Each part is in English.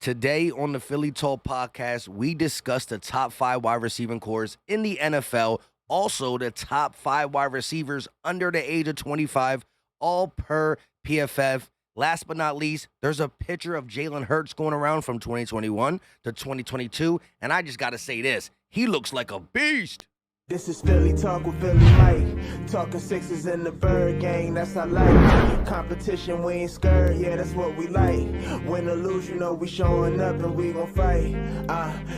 Today on the Philly Talk podcast, we discuss the top 5 wide receiving cores in the NFL, also the top 5 wide receivers under the age of 25, all per PFF. Last but not least, there's a picture of Jalen Hurts going around from 2021 to 2022, and I just got to say this, he looks like a beast. This is Philly Talk with Philly Mike. Talking sixes in the bird gang, that's I like. Competition, we ain't scared, yeah, that's what we like. Win or lose, you know we showing up and we gon' fight.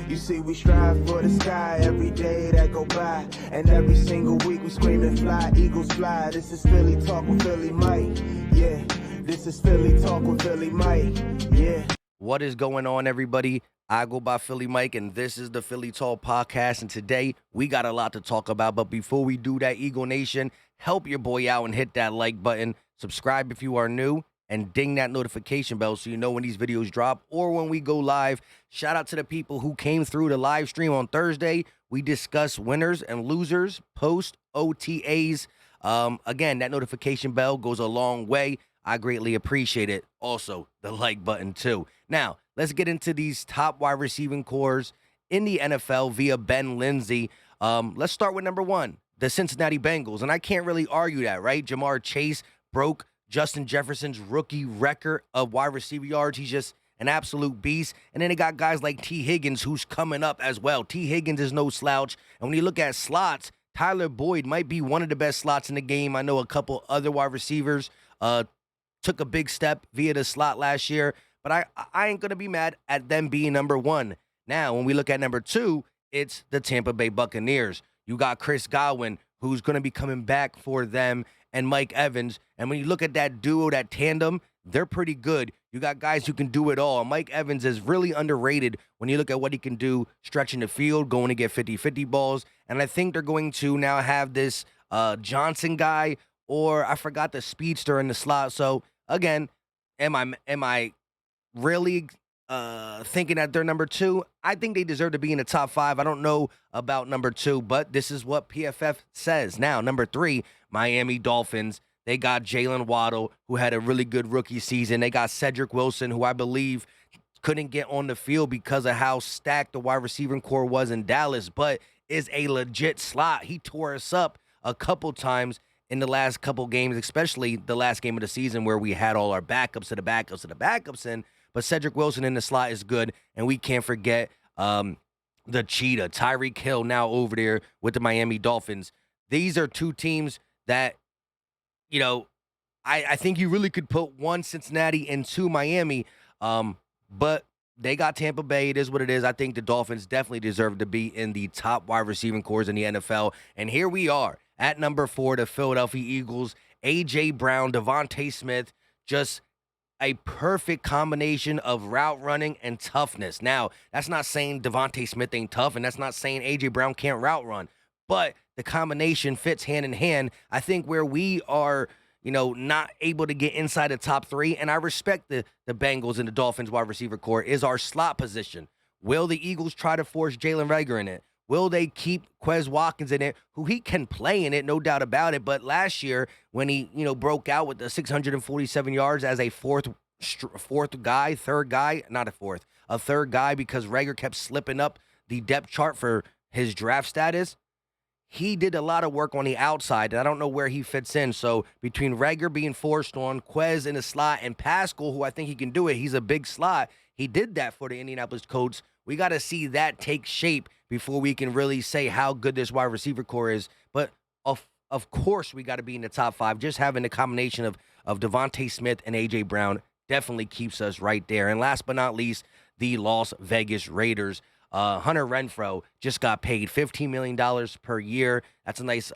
You see we strive for the sky every day that go by. And every single week we screaming fly, Eagles fly. This is Philly Talk with Philly Mike, yeah. This is Philly Talk with Philly Mike, yeah. What is going on, everybody? I go by Philly Mike, and this is the Philly Talk podcast, and today we got a lot to talk about, but before we do that, Eagle Nation, help your boy out and hit that like button, subscribe if you are new, and ding that notification bell so you know when these videos drop or when we go live. Shout out to the people who came through the live stream on Thursday. We discuss winners and losers, post OTAs. Again, that notification bell goes a long way. I greatly appreciate it. Also, the like button too. Now, let's get into these top wide receiving cores in the NFL via Ben Lindsay. Let's start with number 1, the Cincinnati Bengals. And I can't really argue that, right? Jamar Chase broke Justin Jefferson's rookie record of wide receiver yards. He's just an absolute beast. And then they got guys like T. Higgins, who's coming up as well. T. Higgins is no slouch. And when you look at slots, Tyler Boyd might be one of the best slots in the game. I know a couple other wide receivers took a big step via the slot last year, but I ain't going to be mad at them being number 1. Now, when we look at number 2, it's the Tampa Bay Buccaneers. You got Chris Godwin, who's going to be coming back for them, and Mike Evans. And when you look at that duo, that tandem, they're pretty good. You got guys who can do it all. Mike Evans is really underrated when you look at what he can do stretching the field, going to get 50-50 balls. And I think they're going to now have this Johnson guy, or I forgot the speedster in the slot. So, again, am I really thinking that they're number 2? I think they deserve to be in the top 5. I don't know about number 2, but this is what PFF says. Now, number 3, Miami Dolphins. They got Jalen Waddle, who had a really good rookie season. They got Cedric Wilson, who I believe couldn't get on the field because of how stacked the wide receiving core was in Dallas, but is a legit slot. He tore us up a couple times in the last couple games, especially the last game of the season where we had all our backups in. But Cedric Wilson in the slot is good, and we can't forget the cheetah, Tyreek Hill, now over there with the Miami Dolphins. These are 2 teams that, you know, I think you really could put 1 Cincinnati and 2 Miami, but they got Tampa Bay. It is what it is. I think the Dolphins definitely deserve to be in the top wide receiving cores in the NFL, and here we are. At number 4, the Philadelphia Eagles, A.J. Brown, Devontae Smith, just a perfect combination of route running and toughness. Now, that's not saying Devontae Smith ain't tough, and that's not saying A.J. Brown can't route run, but the combination fits hand in hand. I think where we are, not able to get inside the top 3, and I respect the Bengals and the Dolphins wide receiver core, is our slot position. Will the Eagles try to force Jalen Reagor in it? Will they keep Quez Watkins in it, who he can play in it, no doubt about it. But last year, when he, broke out with the 647 yards as a third guy, because Reagor kept slipping up the depth chart for his draft status, he did a lot of work on the outside, and I don't know where he fits in. So between Reagor being forced on, Quez in the slot, and Pascal, who I think he can do it, he's a big slot. He did that for the Indianapolis Colts. We got to see that take shape before we can really say how good this wide receiver core is. But of course, we got to be in the top 5. Just having the combination of Devontae Smith and A.J. Brown definitely keeps us right there. And last but not least, the Las Vegas Raiders. Hunter Renfrow just got paid $15 million per year. That's a nice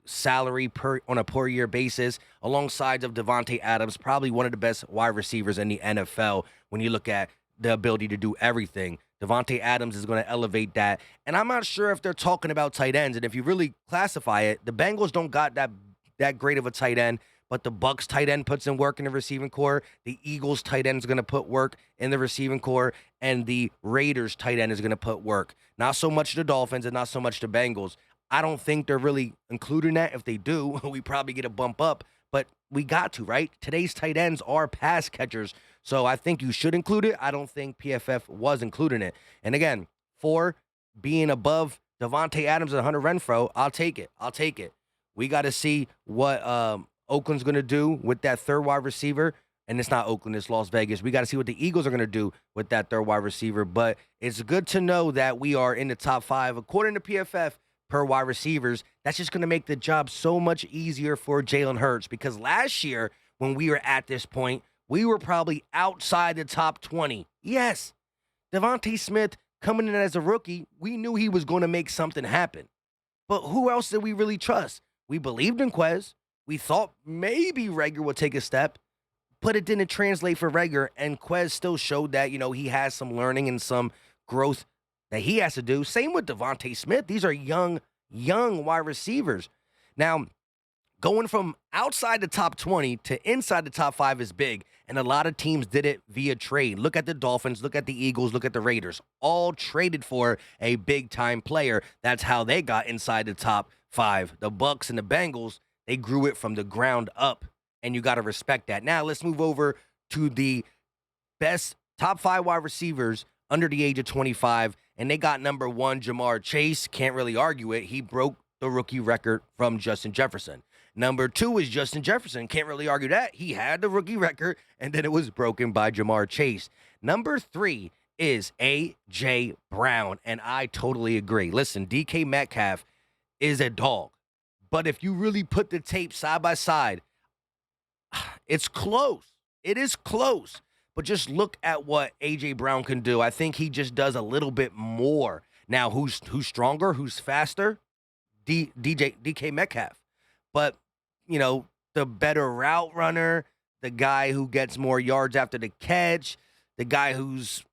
salary on a per year basis, alongside of Devontae Adams, probably one of the best wide receivers in the NFL when you look at the ability to do everything. Devontae Adams is going to elevate that. And I'm not sure if they're talking about tight ends. And if you really classify it, the Bengals don't got that great of a tight end, but the Bucs tight end puts in work in the receiving core. The Eagles tight end is going to put work in the receiving core. And the Raiders tight end is going to put work. Not so much the Dolphins and not so much the Bengals. I don't think they're really including that. If they do, we probably get a bump up. But we got to, right? Today's tight ends are pass catchers. So I think you should include it. I don't think PFF was including it. And again, 4 being above Devontae Adams and Hunter Renfrow, I'll take it. I'll take it. We got to see what Oakland's going to do with that third wide receiver. And it's not Oakland, it's Las Vegas. We got to see what the Eagles are going to do with that third wide receiver. But it's good to know that we are in the top 5, according to PFF, per wide receivers. That's just going to make the job so much easier for Jalen Hurts, because last year when we were at this point, we were probably outside the top 20. Yes, Devontae Smith coming in as a rookie, we knew he was going to make something happen. But who else did we really trust? We believed in Quez. We thought maybe Rager would take a step, but it didn't translate for Rager, and Quez still showed that, he has some learning and some growth that he has to do. Same with Devontae Smith. These are young wide receivers. Now, going from outside the top 20 to inside the top 5 is big, and a lot of teams did it via trade. Look at the Dolphins, look at the Eagles, look at the Raiders. All traded for a big-time player. That's how they got inside the top 5. The Bucs and the Bengals, they grew it from the ground up, and you got to respect that. Now, let's move over to the best top 5 wide receivers under the age of 25, and they got number 1, Jamar Chase. Can't really argue it. He broke the rookie record from Justin Jefferson. Number 2 is Justin Jefferson. Can't really argue that. He had the rookie record, and then it was broken by Jamar Chase. Number 3 is A.J. Brown, and I totally agree. Listen, DK Metcalf is a dog, but if you really put the tape side by side, it's close. It is close. But just look at what A.J. Brown can do. I think he just does a little bit more. Now, who's stronger, who's faster? DK Metcalf. But, the better route runner, the guy who gets more yards after the catch, the guy who's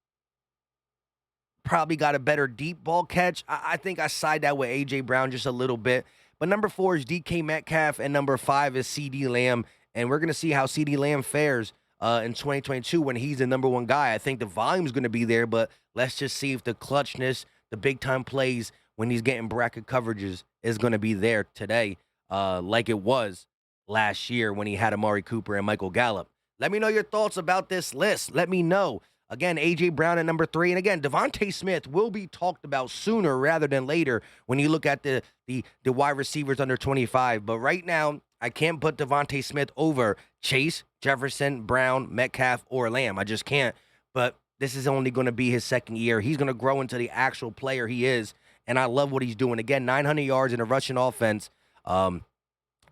probably got a better deep ball catch. I think I side that with A.J. Brown just a little bit. But number 4 is DK Metcalf, and number 5 is CeeDee Lamb. And we're going to see how CeeDee Lamb fares in 2022 when he's the number 1 guy. I think the volume's going to be there, but let's just see if the clutchness, the big-time plays when he's getting bracket coverages is going to be there today, like it was last year when he had Amari Cooper and Michael Gallup. Let me know your thoughts about this list. Let me know. Again, A.J. Brown at number 3. And again, Devontae Smith will be talked about sooner rather than later when you look at the wide receivers under 25. But right now, I can't put Devontae Smith over Chase, Jefferson, Brown, Metcalf, or Lamb. I just can't. But this is only going to be his second year. He's going to grow into the actual player he is, and I love what he's doing. Again, 900 yards in a rushing offense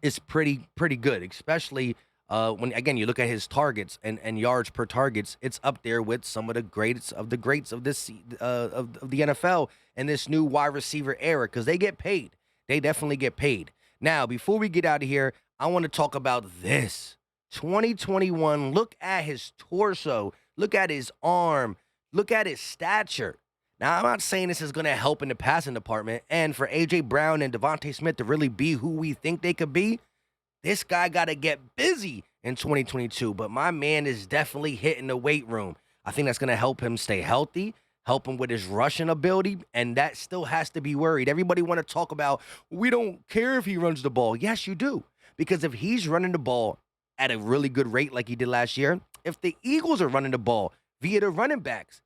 is pretty good, especially when, again, you look at his targets and yards per targets. It's up there with some of the greats of this of the NFL and this new wide receiver era, because they get paid. They definitely get paid. Now, before we get out of here, I want to talk about this. 2021, look at his torso. Look at his arm. Look at his stature. Now, I'm not saying this is going to help in the passing department. And for A.J. Brown and Devontae Smith to really be who we think they could be, this guy got to get busy in 2022. But my man is definitely hitting the weight room. I think that's going to help him stay healthy, help him with his rushing ability, and that still has to be worried. Everybody want to talk about, we don't care if he runs the ball. Yes, you do. Because if he's running the ball at a really good rate like he did last year, if the Eagles are running the ball via the running backs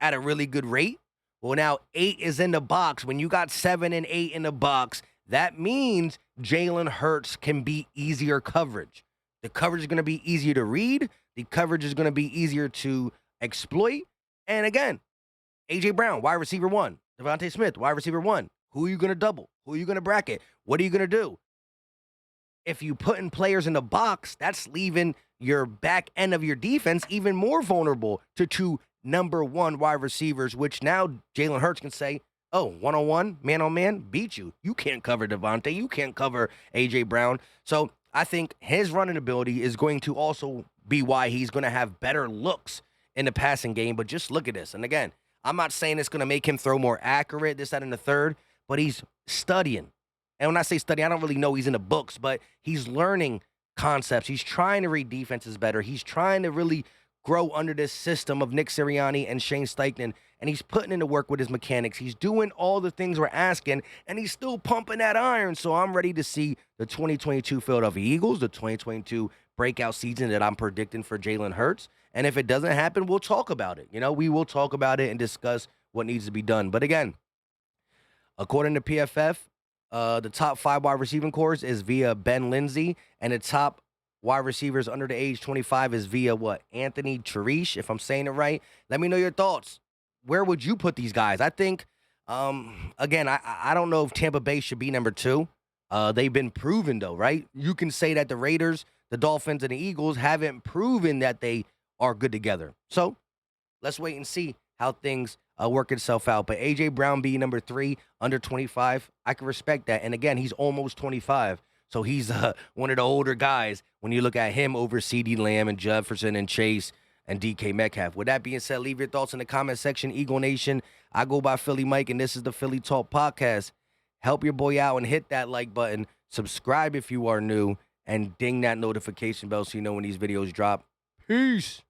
at a really good rate, well, now 8 is in the box. When you got 7 and 8 in the box, that means Jalen Hurts can be easier coverage. The coverage is going to be easier to read. The coverage is going to be easier to exploit. And again, A.J. Brown, wide receiver 1. Devontae Smith, wide receiver 1. Who are you going to double? Who are you going to bracket? What are you going to do? If you put in players in the box, that's leaving your back end of your defense even more vulnerable to 2 number 1 wide receivers, which now Jalen Hurts can say, oh, one-on-one, man-on-man, beat you. You can't cover Devontae. You can't cover A.J. Brown. So I think his running ability is going to also be why he's going to have better looks in the passing game. But just look at this. And again, I'm not saying it's going to make him throw more accurate, this, that, and the third, but he's studying. And when I say study, I don't really know he's in the books, but he's learning concepts. He's trying to read defenses better. He's trying to really grow under this system of Nick Sirianni and Shane Steichen, and he's putting in the work with his mechanics. He's doing all the things we're asking, and he's still pumping that iron. So I'm ready to see the 2022 Philadelphia Eagles, the 2022 breakout season that I'm predicting for Jalen Hurts. And if it doesn't happen, we'll talk about it. We will talk about it and discuss what needs to be done. But again, according to PFF, the top 5 wide receiving cores is via Ben Lindsay, and the top wide receivers under the age 25 is via what? Anthony Cherish, if I'm saying it right. Let me know your thoughts. Where would you put these guys? I think, again, I don't know if Tampa Bay should be number 2. They've been proven, though, right? You can say that the Raiders, the Dolphins, and the Eagles haven't proven that they are good together. So let's wait and see how things work itself out. But A.J. Brown being number 3, under 25, I can respect that. And again, he's almost 25. So he's one of the older guys when you look at him over CeeDee Lamb and Jefferson and Chase and DK Metcalf. With that being said, leave your thoughts in the comment section. Eagle Nation, I go by Philly Mike, and this is the Philly Talk Podcast. Help your boy out and hit that like button. Subscribe if you are new, and ding that notification bell so you know when these videos drop. Peace.